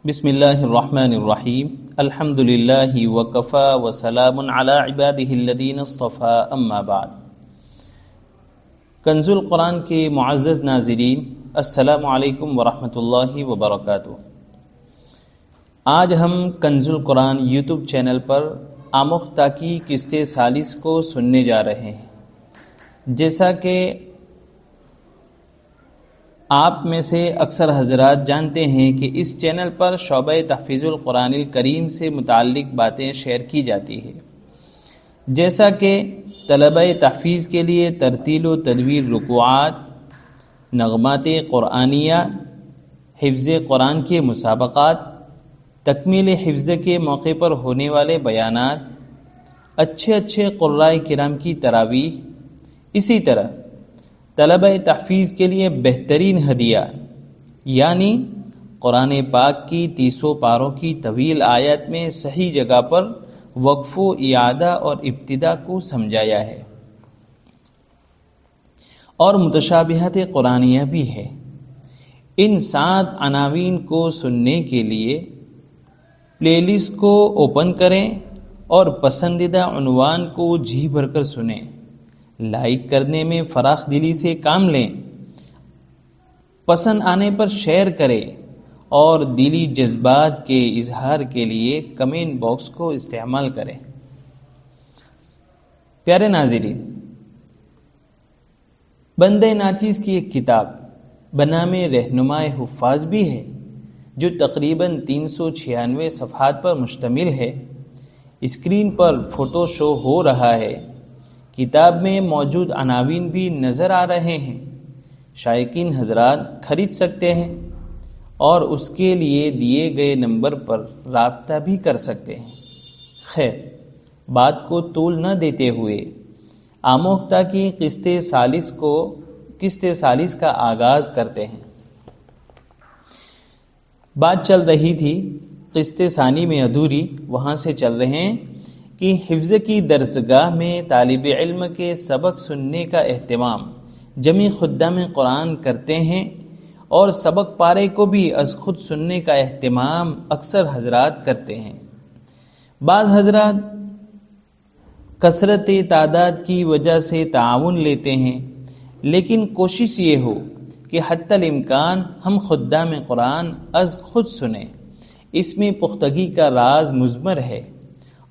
بسم اللہ الرحمن الرحیم الحمد للہ وکفا وسلام علی عبادہ الذین اصطفیٰ اما بعد۔ کنز القرآن کے معزز ناظرین، السلام علیکم ورحمۃ اللہ وبرکاتہ۔ آج ہم کنز القرآن یوٹیوب چینل پر آموختہ کی قسط ثالث کو سننے جا رہے ہیں۔ جیسا کہ آپ میں سے اکثر حضرات جانتے ہیں کہ اس چینل پر شعبہ تحفیظ القرآن الکریم سے متعلق باتیں شیئر کی جاتی ہیں، جیسا کہ طلبہ تحفیظ کے لیے ترتیل و تدویر رکوعات، نغمات قرآنیہ، حفظ قرآن کے مسابقات، تکمیل حفظ کے موقع پر ہونے والے بیانات، اچھے قرائے کرام کی تراویح، اسی طرح طلبہ تحفیظ کے لیے بہترین ہدیہ یعنی قرآن پاک کی 30 پاروں کی طویل آیت میں صحیح جگہ پر وقف و اعادہ اور ابتدا کو سمجھایا ہے، اور متشابہات قرآنیہ بھی ہے۔ ان 7 عناوین کو سننے کے لیے پلے لسٹ کو اوپن کریں اور پسندیدہ عنوان کو جی بھر کر سنیں۔ لائک کرنے میں فراخ دلی سے کام لیں، پسند آنے پر شیئر کریں اور دلی جذبات کے اظہار کے لیے کمنٹ باکس کو استعمال کریں۔ پیارے ناظرین، بندہ ناچیز کی ایک کتاب بنام رہنمائے حفاظ بھی ہے، جو تقریباً 396 صفحات پر مشتمل ہے۔ اسکرین پر فوٹو شو ہو رہا ہے، کتاب میں موجود عناوین بھی نظر آ رہے ہیں۔ شائقین حضرات خرید سکتے ہیں اور اس کے لیے دیے گئے نمبر پر رابطہ بھی کر سکتے ہیں۔ خیر، بات کو طول نہ دیتے ہوئے آموختہ کی قسط ثالث کا آغاز کرتے ہیں۔ بات چل رہی تھی قسط ثانی میں ادھوری، وہاں سے چل رہے ہیں کہ حفظ کی درسگاہ میں طالب علم کے سبق سننے کا اہتمام جمی خدام قرآن کرتے ہیں، اور سبق پارے کو بھی از خود سننے کا اہتمام اکثر حضرات کرتے ہیں۔ بعض حضرات کثرت تعداد کی وجہ سے تعاون لیتے ہیں، لیکن کوشش یہ ہو کہ حتی الامکان ہم خدام قرآن از خود سنیں۔ اس میں پختگی کا راز مضمر ہے،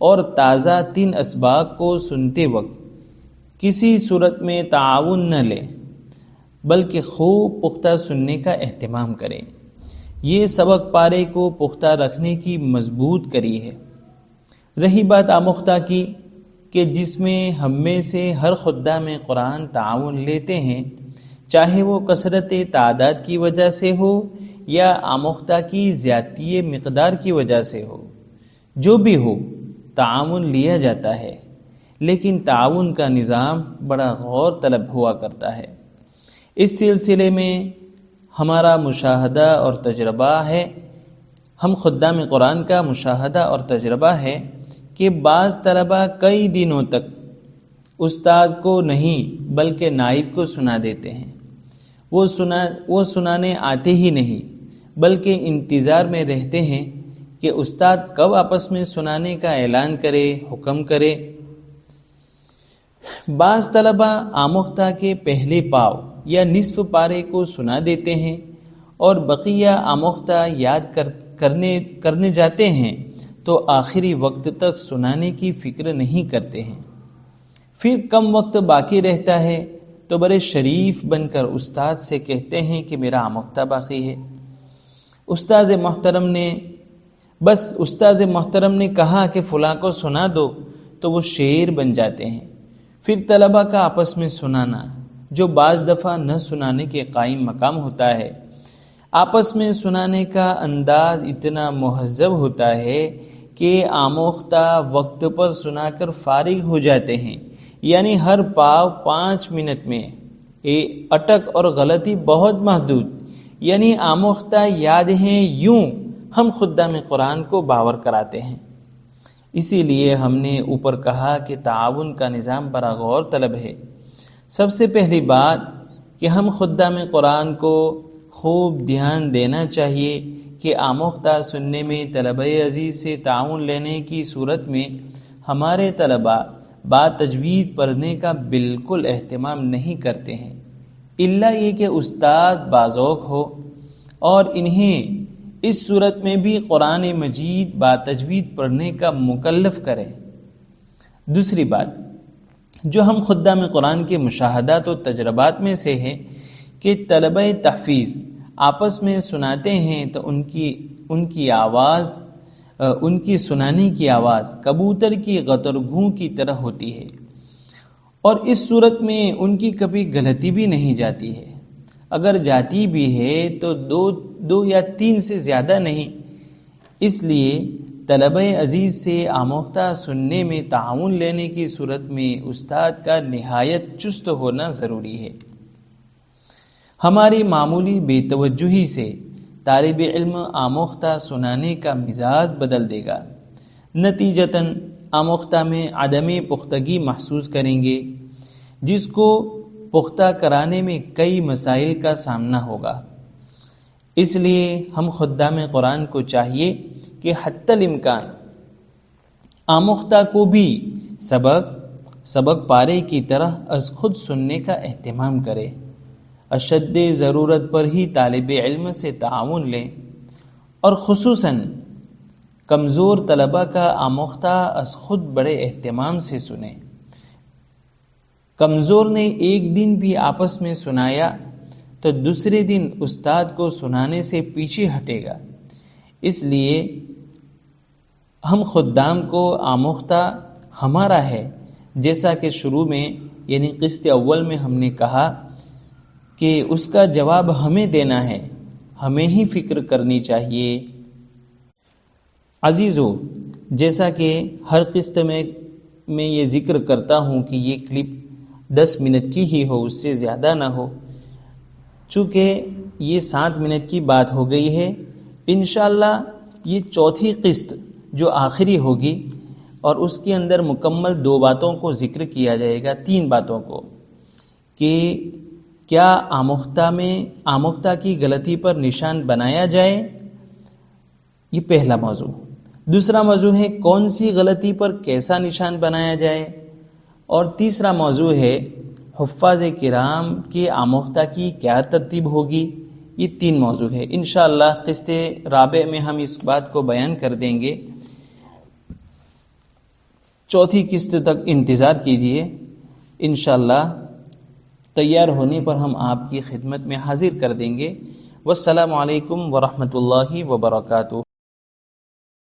اور تازہ 3 اسباق کو سنتے وقت کسی صورت میں تعاون نہ لیں، بلکہ خوب پختہ سننے کا اہتمام کریں۔ یہ سبق پارے کو پختہ رکھنے کی مضبوط کڑی ہے۔ رہی بات آموختہ کی کہ جس میں ہم میں سے ہر خدام قرآن تعاون لیتے ہیں، چاہے وہ کثرت تعداد کی وجہ سے ہو یا آموختہ کی زیادتی مقدار کی وجہ سے ہو، جو بھی ہو تعاون لیا جاتا ہے، لیکن تعاون کا نظام بڑا غور طلب ہوا کرتا ہے۔ اس سلسلے میں ہمارا مشاہدہ اور تجربہ ہے، ہم خدام قرآن کا مشاہدہ اور تجربہ ہے کہ بعض طلبہ کئی دنوں تک استاد کو نہیں بلکہ نائب کو سنا دیتے ہیں۔ وہ سنانے آتے ہی نہیں، بلکہ انتظار میں رہتے ہیں کہ استاد کب آپس میں سنانے کا اعلان کرے، حکم کرے۔ بعض طلبہ آموختہ کے پہلے پاؤ یا نصف پارے کو سنا دیتے ہیں، اور بقیہ آموختہ یاد کرنے جاتے ہیں تو آخری وقت تک سنانے کی فکر نہیں کرتے ہیں۔ پھر کم وقت باقی رہتا ہے تو بڑے شریف بن کر استاد سے کہتے ہیں کہ میرا آموختہ باقی ہے۔ استاد محترم نے کہا کہ فلاں کو سنا دو، تو وہ شعر بن جاتے ہیں۔ پھر طلبہ کا آپس میں سنانا، جو بعض دفعہ نہ سنانے کے قائم مقام ہوتا ہے، آپس میں سنانے کا انداز اتنا مہذب ہوتا ہے کہ آموختہ وقت پر سنا کر فارغ ہو جاتے ہیں، یعنی ہر پاؤ 5 منٹ میں، اٹک اور غلطی بہت محدود، یعنی آموختہ یاد ہیں، یوں ہم خدام قرآن کو باور کراتے ہیں۔ اسی لیے ہم نے اوپر کہا کہ تعاون کا نظام بڑا غور طلب ہے۔ سب سے پہلی بات کہ ہم خدام قرآن کو خوب دھیان دینا چاہیے کہ آموختہ سننے میں طلبہ عزیز سے تعاون لینے کی صورت میں ہمارے طلبہ با تجوید پڑھنے کا بالکل اہتمام نہیں کرتے ہیں، الا یہ کہ استاد باذوق ہو اور انہیں اس صورت میں بھی قرآن مجید با تجوید پڑھنے کا مکلف کرے۔ دوسری بات جو ہم خدام قرآن کے مشاہدات و تجربات میں سے ہے کہ طلبہ تحفیظ آپس میں سناتے ہیں تو ان کی آواز، ان کی سنانے کی آواز کبوتر کی غترگھوں کی طرح ہوتی ہے، اور اس صورت میں ان کی کبھی غلطی بھی نہیں جاتی ہے، اگر جاتی بھی ہے تو دو یا تین سے زیادہ نہیں۔ اس لیے طلبہ عزیز سے آموختہ سننے میں تعاون لینے کی صورت میں استاد کا نہایت چست ہونا ضروری ہے۔ ہماری معمولی بے توجہی سے طالب علم آموختہ سنانے کا مزاج بدل دے گا، نتیجتاً آموختہ میں عدم پختگی محسوس کریں گے، جس کو پختہ کرانے میں کئی مسائل کا سامنا ہوگا۔ اس لیے ہم خدام قرآن کو چاہیے کہ حتی الامکان آموختہ کو بھی سبق پارے کی طرح از خود سننے کا اہتمام کرے، اشد ضرورت پر ہی طالب علم سے تعاون لیں، اور خصوصاً کمزور طلبہ کا آموختہ از خود بڑے اہتمام سے سنیں۔ کمزور نے ایک دن بھی آپس میں سنایا تو دوسرے دن استاد کو سنانے سے پیچھے ہٹے گا۔ اس لیے ہم خدام کو آموختہ ہمارا ہے، جیسا کہ شروع میں یعنی قسط اول میں ہم نے کہا کہ اس کا جواب ہمیں دینا ہے، ہمیں ہی فکر کرنی چاہیے۔ عزیزو، جیسا کہ ہر قسط میں یہ ذکر کرتا ہوں کہ یہ کلپ 10 منٹ کی ہی ہو، اس سے زیادہ نہ ہو، چونکہ یہ 7 منٹ کی بات ہو گئی ہے۔ انشاءاللہ یہ چوتھی قسط جو آخری ہوگی اور اس کے اندر مکمل 2 باتوں کو ذکر کیا جائے گا، 3 باتوں کو، کہ کیا آموختہ کی غلطی پر نشان بنایا جائے، یہ پہلا موضوع۔ دوسرا موضوع ہے کون سی غلطی پر کیسا نشان بنایا جائے، اور تیسرا موضوع ہے حفاظ کرام کے آموختہ کی کیا ترتیب ہوگی۔ یہ 3 موضوع ہے۔ انشاءاللہ قسط رابع میں ہم اس بات کو بیان کر دیں گے۔ چوتھی قسط تک انتظار کیجئے، انشاءاللہ تیار ہونے پر ہم آپ کی خدمت میں حاضر کر دیں گے۔ والسلام علیکم ورحمۃ اللہ وبرکاتہ۔